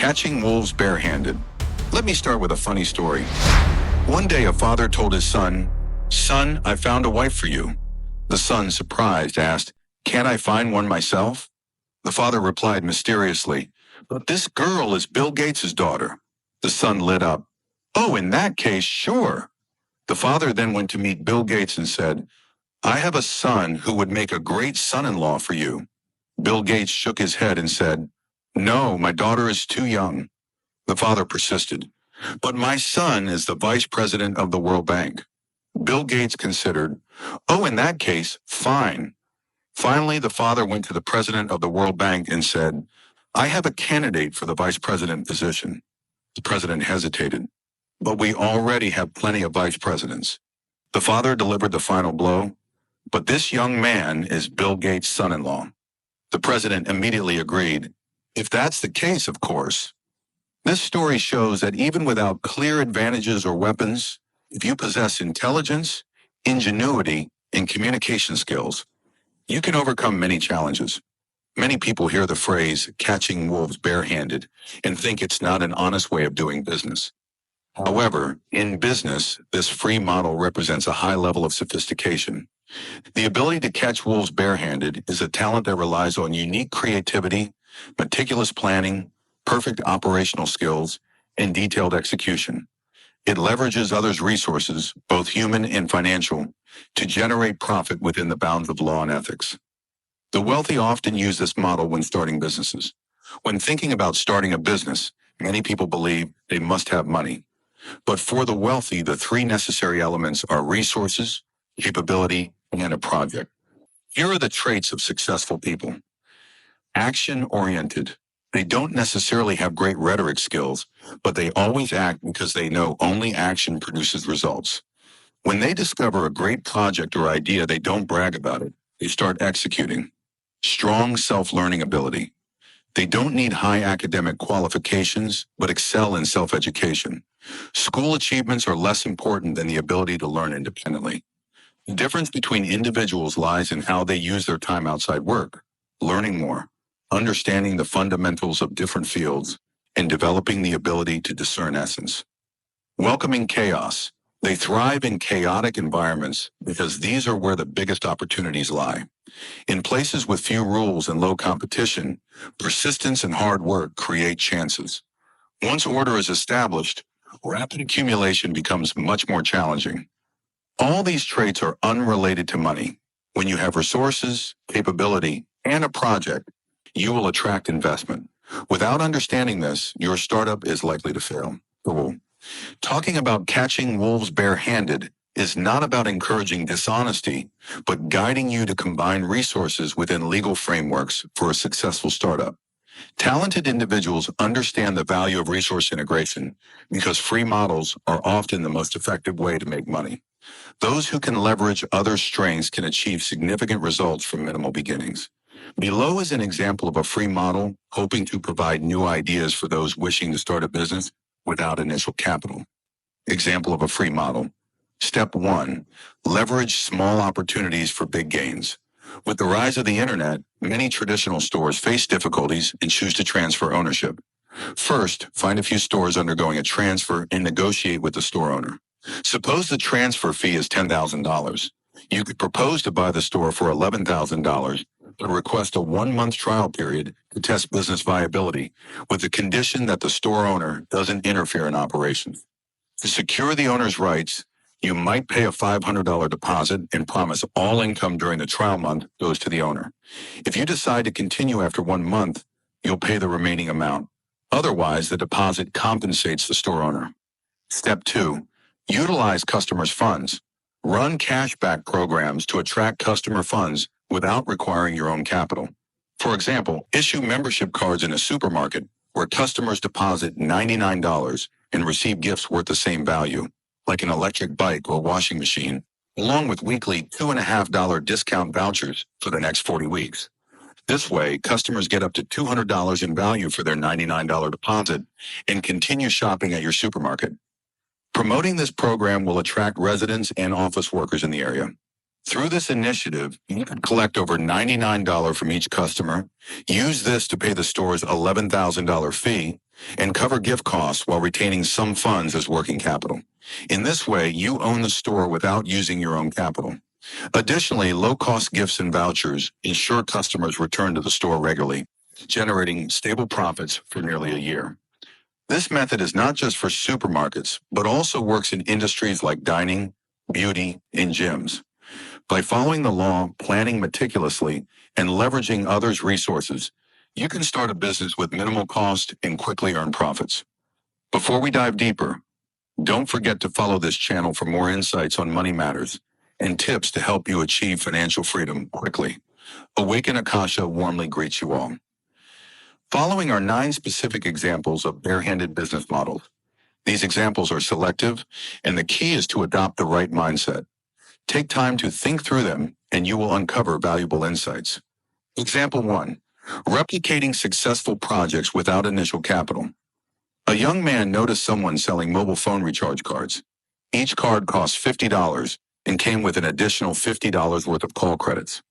Catching wolves barehanded. Let me start with a funny story. One day, a father told his son, "Son, I found a wife for you." The son, surprised, asked, "Can't I find one myself?" The father replied mysteriously, "But this girl is Bill Gates' daughter." The son lit up. "Oh, in that case, sure." The father then went to meet Bill Gates and said, "I have a son who would make a great son-in-law for you." Bill Gates shook his head and said, "No, my daughter is too young." The father persisted, "But my son is the vice president of the World Bank." Bill Gates considered, "Oh, in that case, fine." Finally, the father went to the president of the World Bank and said, "I have a candidate for the vice president position." The president hesitated, "But we already have plenty of vice presidents." The father delivered the final blow, "But this young man is Bill Gates' son-in-law." The president immediately agreed, "If that's the case, of course." This story shows that even without clear advantages or weapons, if you possess intelligence, ingenuity, and communication skills, you can overcome many challenges. Many people hear the phrase catching wolves barehanded and think it's not an honest way of doing business. However, in business, this free model represents a high level of sophistication. The ability to catch wolves barehanded is a talent that relies on unique creativity, meticulous planning, perfect operational skills, and detailed execution. It leverages others' resources, both human and financial, to generate profit within the bounds of law and ethics. The wealthy often use this model when starting businesses. When thinking about starting a business, many people believe they must have money. But for the wealthy, the three necessary elements are resources, capability, and a project. Here are the traits of successful people. Action-oriented. They don't necessarily have great rhetoric skills, but they always act because they know only action produces results. When they discover a great project or idea, they don't brag about it. They start executing. Strong self-learning ability. They don't need high academic qualifications, but excel in self-education. School achievements are less important than the ability to learn independently. The difference between individuals lies in how they use their time outside work, learning more, understanding the fundamentals of different fields, and developing the ability to discern essence. Welcoming chaos. They thrive in chaotic environments because these are where the biggest opportunities lie. In places with few rules and low competition, persistence and hard work create chances. Once order is established, rapid accumulation becomes much more challenging. All these traits are unrelated to money. When you have resources, capability, and a project, you will attract investment. Without understanding this, your startup is likely to fail. Talking about catching wolves barehanded is not about encouraging dishonesty, but guiding you to combine resources within legal frameworks for a successful startup. Talented individuals understand the value of resource integration because free models are often the most effective way to make money. Those who can leverage others' strengths can achieve significant results from minimal beginnings. Below is an example of a free model hoping to provide new ideas for those wishing to start a business without initial capital. Example of a free model. Step 1. Leverage small opportunities for big gains. With the rise of the internet, many traditional stores face difficulties and choose to transfer ownership. First, find a few stores undergoing a transfer and negotiate with the store owner. Suppose the transfer fee is $10,000. You could propose to buy the store for $11,000, but request a 1-month trial period to test business viability, with the condition that the store owner doesn't interfere in operations. To secure the owner's rights, you might pay a $500 deposit and promise all income during the trial month goes to the owner. If you decide to continue after 1 month, you'll pay the remaining amount. Otherwise, the deposit compensates the store owner. Step 2. Utilize customers' funds. Run cashback programs to attract customer funds without requiring your own capital. For example, issue membership cards in a supermarket where customers deposit $99 and receive gifts worth the same value, like an electric bike or washing machine, along with weekly $2.50 discount vouchers for the next 40 weeks. This way, customers get up to $200 in value for their $99 deposit and continue shopping at your supermarket. Promoting this program will attract residents and office workers in the area. Through this initiative, you can collect over $99 from each customer, use this to pay the store's $11,000 fee, and cover gift costs while retaining some funds as working capital. In this way, you own the store without using your own capital. Additionally, low-cost gifts and vouchers ensure customers return to the store regularly, generating stable profits for nearly a year. This method is not just for supermarkets, but also works in industries like dining, beauty, and gyms. By following the law, planning meticulously, and leveraging others' resources, you can start a business with minimal cost and quickly earn profits. Before we dive deeper, don't forget to follow this channel for more insights on money matters and tips to help you achieve financial freedom quickly. Awaken Akasha warmly greets you all. Following are 9 specific examples of barehanded business models. These examples are selective, and the key is to adopt the right mindset. Take time to think through them, and you will uncover valuable insights. Example 1. Replicating successful projects without initial capital. A young man noticed someone selling mobile phone recharge cards. Each card cost $50 and came with an additional $50 worth of call credits.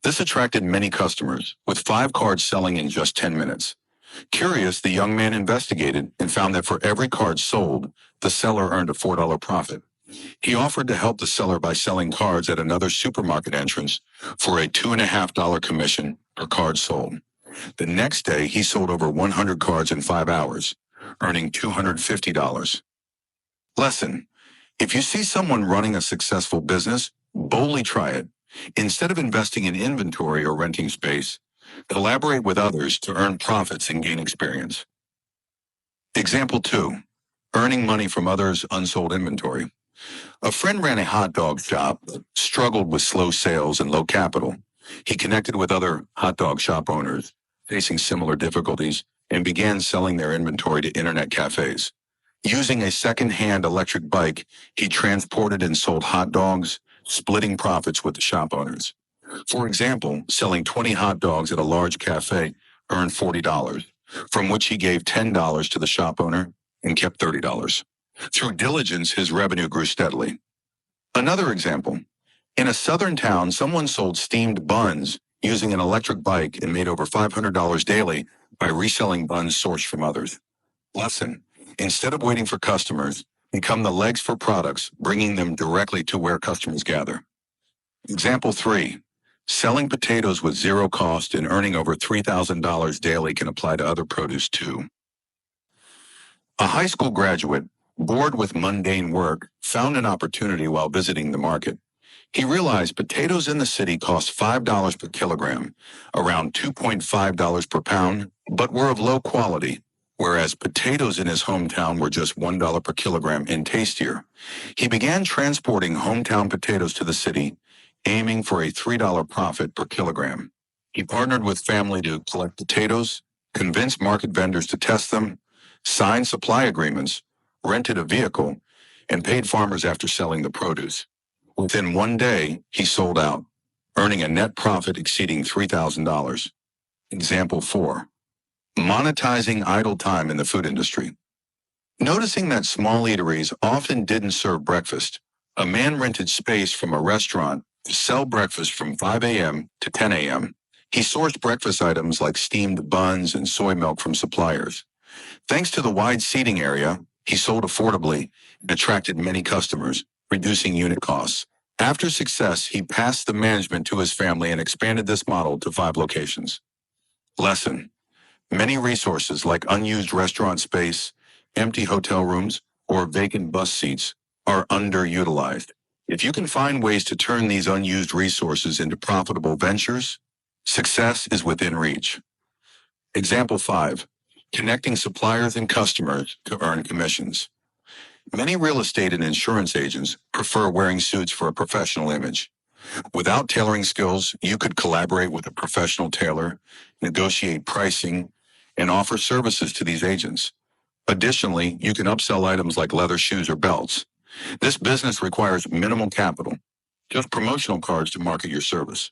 This attracted many customers, with 5 cards selling in just 10 minutes. Curious, the young man investigated and found that for every card sold, the seller earned a $4 profit. He offered to help the seller by selling cards at another supermarket entrance for a $2.50 commission per card sold. The next day, he sold over 100 cards in 5 hours, earning $250. Lesson: if you see someone running a successful business, boldly try it. Instead of investing in inventory or renting space, collaborate with others to earn profits and gain experience. Example 2. Earning money from others' unsold inventory. A friend ran a hot dog shop, but struggled with slow sales and low capital. He connected with other hot dog shop owners facing similar difficulties and began selling their inventory to internet cafes. Using a second-hand electric bike, he transported and sold hot dogs, splitting profits with the shop owners. For example, selling 20 hot dogs at a large cafe earned $40, from which he gave $10 to the shop owner and kept $30. Through diligence, his revenue grew steadily. Another example: in a southern town, someone sold steamed buns using an electric bike and made over $500 daily by reselling buns sourced from others. Lesson: instead of waiting for customers, become the legs for products, bringing them directly to where customers gather. Example 3. Selling potatoes with zero cost and earning over $3,000 daily can apply to other produce too. A high school graduate, bored with mundane work, found an opportunity while visiting the market. He realized potatoes in the city cost $5 per kilogram, around $2.5 per pound, but were of low quality, whereas potatoes in his hometown were just $1 per kilogram and tastier. He began transporting hometown potatoes to the city, aiming for a $3 profit per kilogram. He partnered with family to collect potatoes, convinced market vendors to test them, signed supply agreements, rented a vehicle, and paid farmers after selling the produce. Within one day, he sold out, earning a net profit exceeding $3,000. Example 4. Monetizing idle time in the food industry. Noticing that small eateries often didn't serve breakfast, a man rented space from a restaurant to sell breakfast from 5 a.m. to 10 a.m. He sourced breakfast items like steamed buns and soy milk from suppliers. Thanks to the wide seating area, he sold affordably and attracted many customers, reducing unit costs. After success, he passed the management to his family and expanded this model to 5 locations. Lesson: many resources like unused restaurant space, empty hotel rooms, or vacant bus seats are underutilized. If you can find ways to turn these unused resources into profitable ventures, success is within reach. Example 5. Connecting suppliers and customers to earn commissions. Many real estate and insurance agents prefer wearing suits for a professional image. Without tailoring skills, you could collaborate with a professional tailor, negotiate pricing, and offer services to these agents. Additionally, you can upsell items like leather shoes or belts. This business requires minimal capital, just promotional cards to market your service.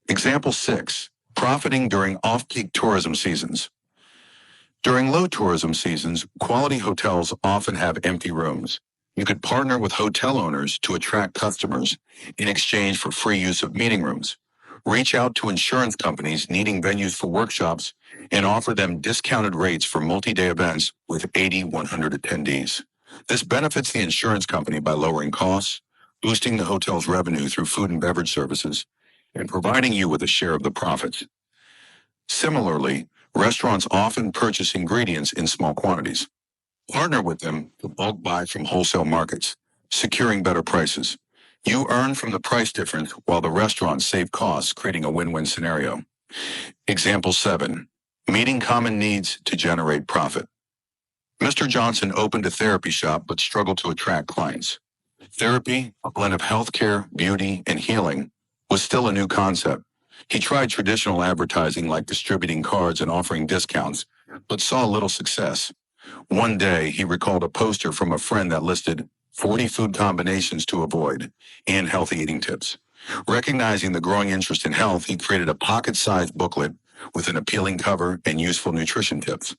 Example 6. Profiting during off-peak tourism seasons. During low tourism seasons, quality hotels often have empty rooms. You could partner with hotel owners to attract customers in exchange for free use of meeting rooms. Reach out to insurance companies needing venues for workshops and offer them discounted rates for multi-day events with 80, 100 attendees. This benefits the insurance company by lowering costs, boosting the hotel's revenue through food and beverage services, and providing you with a share of the profits. Similarly, restaurants often purchase ingredients in small quantities. Partner with them to bulk buy from wholesale markets, securing better prices. You earn from the price difference while the restaurants save costs, creating a win-win scenario. Example 7. Meeting common needs to generate profit. Mr. Johnson opened a therapy shop but struggled to attract clients. Therapy, a blend of healthcare, beauty, and healing, was still a new concept. He tried traditional advertising like distributing cards and offering discounts, but saw little success. One day, he recalled a poster from a friend that listed 40 food combinations to avoid and healthy eating tips. Recognizing the growing interest in health, he created a pocket-sized booklet with an appealing cover and useful nutrition tips.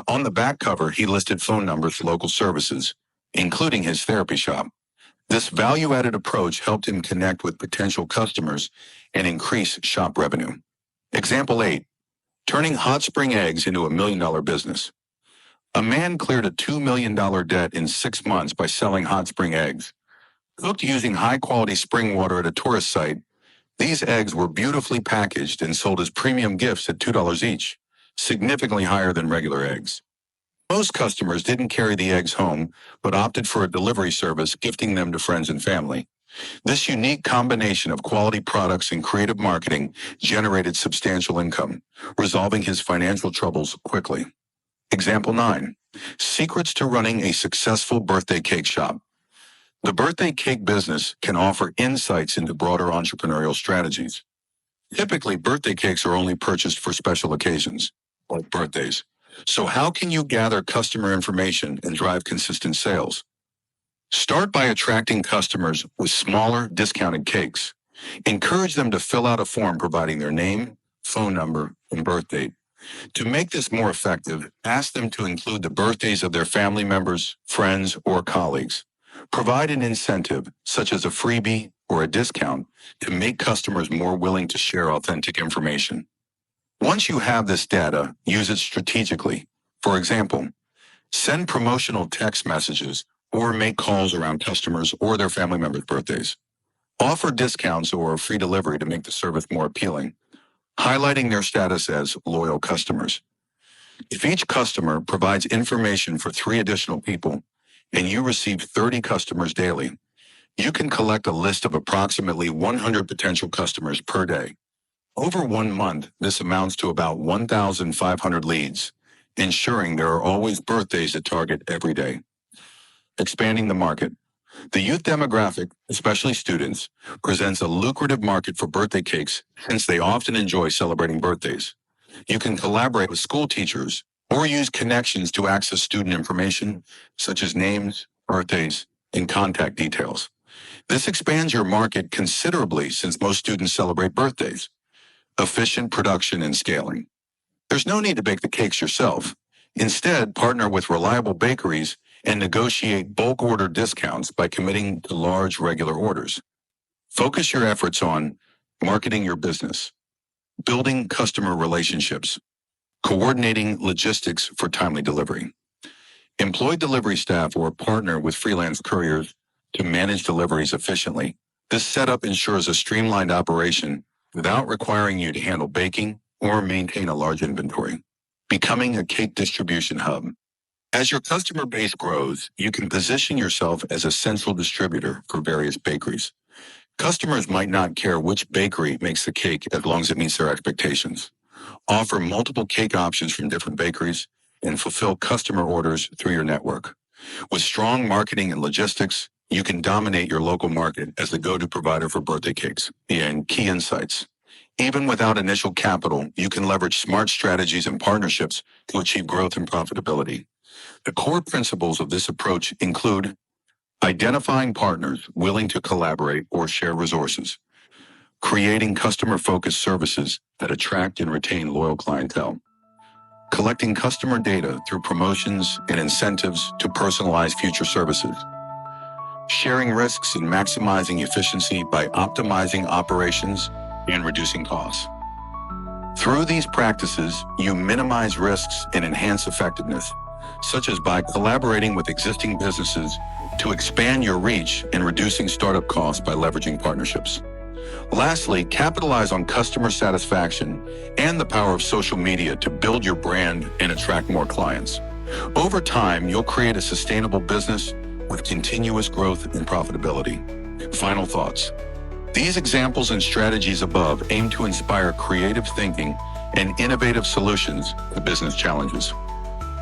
On the back cover, he listed phone numbers for local services, including his therapy shop. This value-added approach helped him connect with potential customers and increase shop revenue. Example 8. Turning hot spring eggs into $1 million business. A man cleared a $2 million debt in 6 months by selling hot spring eggs. Cooked using high-quality spring water at a tourist site, these eggs were beautifully packaged and sold as premium gifts at $2 each, significantly higher than regular eggs. Most customers didn't carry the eggs home, but opted for a delivery service, gifting them to friends and family. This unique combination of quality products and creative marketing generated substantial income, resolving his financial troubles quickly. Example 9. Secrets to running a successful birthday cake shop. The birthday cake business can offer insights into broader entrepreneurial strategies. Typically, birthday cakes are only purchased for special occasions, like birthdays. So how can you gather customer information and drive consistent sales? Start by attracting customers with smaller, discounted cakes. Encourage them to fill out a form providing their name, phone number, and birth date. To make this more effective, ask them to include the birthdays of their family members, friends, or colleagues. Provide an incentive, such as a freebie or a discount, to make customers more willing to share authentic information. Once you have this data, use it strategically. For example, send promotional text messages or make calls around customers or their family members' birthdays. Offer discounts or free delivery to make the service more appealing, highlighting their status as loyal customers. If each customer provides information for 3 additional people and you receive 30 customers daily, you can collect a list of approximately 100 potential customers per day. Over 1 month, this amounts to about 1,500 leads, ensuring there are always birthdays to target every day. Expanding the market. The youth demographic, especially students, presents a lucrative market for birthday cakes since they often enjoy celebrating birthdays. You can collaborate with school teachers or use connections to access student information, such as names, birthdays, and contact details. This expands your market considerably since most students celebrate birthdays. Efficient production and scaling. There's no need to bake the cakes yourself. Instead, partner with reliable bakeries and negotiate bulk order discounts by committing to large regular orders. Focus your efforts on marketing your business, building customer relationships, coordinating logistics for timely delivery. Employ delivery staff or partner with freelance couriers to manage deliveries efficiently. This setup ensures a streamlined operation without requiring you to handle baking or maintain a large inventory. Becoming a cake distribution hub. As your customer base grows, you can position yourself as a central distributor for various bakeries. Customers might not care which bakery makes the cake as long as it meets their expectations. Offer multiple cake options from different bakeries and fulfill customer orders through your network. With strong marketing and logistics, you can dominate your local market as the go-to provider for birthday cakes. And key insights. Even without initial capital, you can leverage smart strategies and partnerships to achieve growth and profitability. The core principles of this approach include identifying partners willing to collaborate or share resources, creating customer-focused services that attract and retain loyal clientele, collecting customer data through promotions and incentives to personalize future services, sharing risks and maximizing efficiency by optimizing operations and reducing costs. Through these practices, you minimize risks and enhance effectiveness, such as by collaborating with existing businesses to expand your reach and reducing startup costs by leveraging partnerships. Lastly, capitalize on customer satisfaction and the power of social media to build your brand and attract more clients. Over time, you'll create a sustainable business with continuous growth and profitability. Final thoughts. These examples and strategies above aim to inspire creative thinking and innovative solutions to business challenges.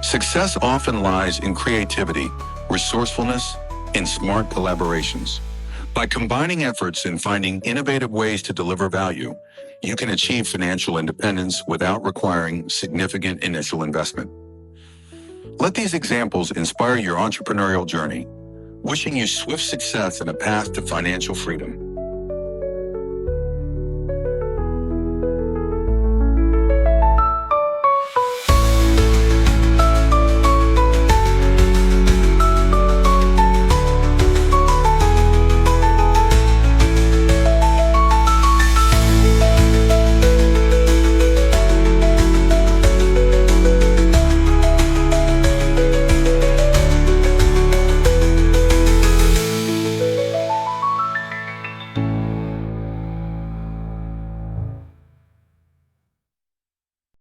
Success often lies in creativity, resourcefulness, and smart collaborations. By combining efforts and finding innovative ways to deliver value, you can achieve financial independence without requiring significant initial investment. Let these examples inspire your entrepreneurial journey, wishing you swift success and a path to financial freedom.